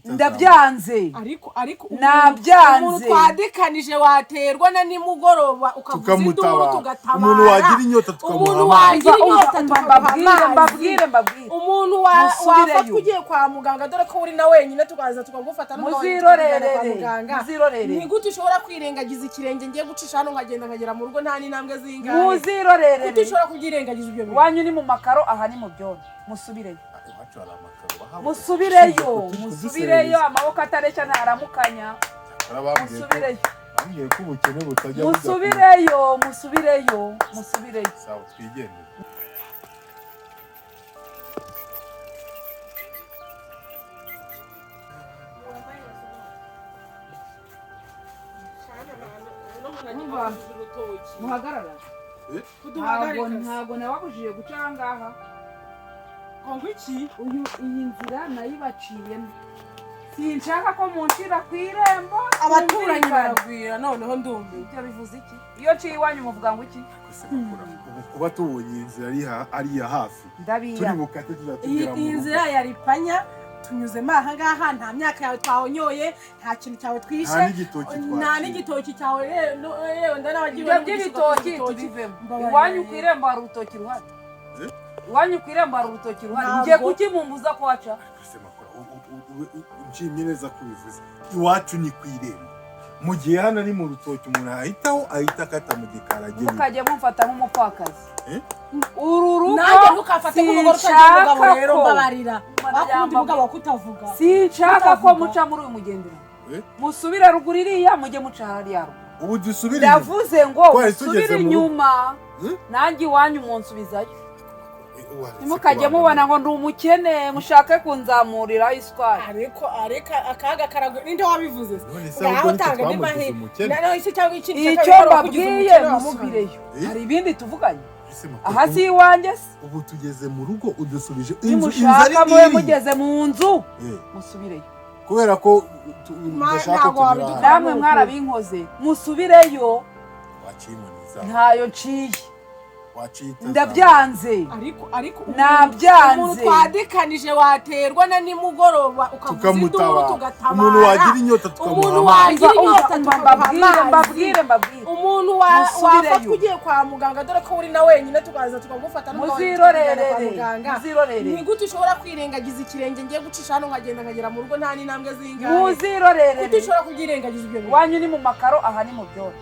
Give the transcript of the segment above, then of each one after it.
ndabyanze ariko nabyanze umuntu twadekanije waterwa na nimugoroba ukavuza induru tugatabara umuntu wagira inyota mbabwire umuntu wafa kugiye kwa muganga dore ko uri na wenyine tukaza tukagufata no muzirorere ni gute ushobora kwirengagiza ikirenge ngiye gucisha hano nkagenda nkagera mu rugo nta n'intambwe zingahe muzirorere gute ushobora kubyirengagiza ibyo bintu wanyu ni mu makaro aha ni mu byondo musubireyo amaboko atareshya ntaramukanya musubireyo bambwiye ko ubukene butajya musubireyo sawa twigende muhagarara ntabwo nawabujije guca aha ngaha ngo iki iyi nzira nayibaciyemo sinshaka ko muncira ku irembo abaturanyi baragwira noneho ndumva ibyo bivuze iki iyo ciye iwanyu muvuga ngo iki kuba tubonye inzira ari iya hafi turi bukate tuzatugera mu iyi nzira yari panya tunyuzemo aha ngaha nta myaka yawe twahonyoye nta kintu cyawe twishe nta n'igitoki cyawe yewe ndanabagiwe n'igitoki tubivemo iwanyu ku irembo hari urutoki ruhari iwanyu ku irembo hari urutoki ruhari ngiye kukimumbuza kwaca nshimye neza ko bivuze iwacu ni ku irembo mu gihe hano ari mu rutoki umuntu ahita akata mu gikari agenda mukajya mumfata nk'umupfakazi uru rugo nanjye ntukafate nk'umugore utagira umugabo rero mbabarira akundi mugabo kutavuga sinshaka ko muca muri uyu mugendero musubire ruguru iriya mujye muca hariya ubu dusubire ndavuze ngo musubire inyuma nanjye iwanyu munsubizayo nimukajye mubona ngo ndi umukene mushake kunzamurira isukari ariko akaga karagwe ninde wabivuze ngaho tanga nimahe naho isi cyangwa ikindi icyo mbabwiye musubireyo hari ibindi tuvuganye aha si iwanjye se ubu tugeze mu rugo udusubije mushaka mube mugeze mu nzu musubireyo kubera ko udashaka kugira namwe mwarabinkoze musubireyo ntayo nciye ndabyanze ariko nabyanze umuntu twadekanije waterwa na nimugoroba ukavuza induru tugatabara umuntu wagira inyota mbabwire umuntu wafa kugiye kwa muganga dore ko uri na wenyine tukaza tukagufata no muzirorere ni gute ushobora kwirengagiza ikirenge ngiye gucisha hano nkagenda nkagera mu rugo nta n'intambwe zingahe muzirorere gute ushobora kubyirengagiza ibyo bintu wanyu ni mu makaro aha ni mu byondo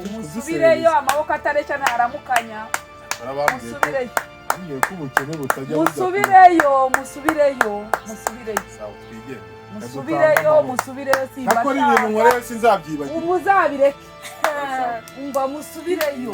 musubireyo amaboko atareshya ntaramukanya musubireyo simba muzabireke musubireyo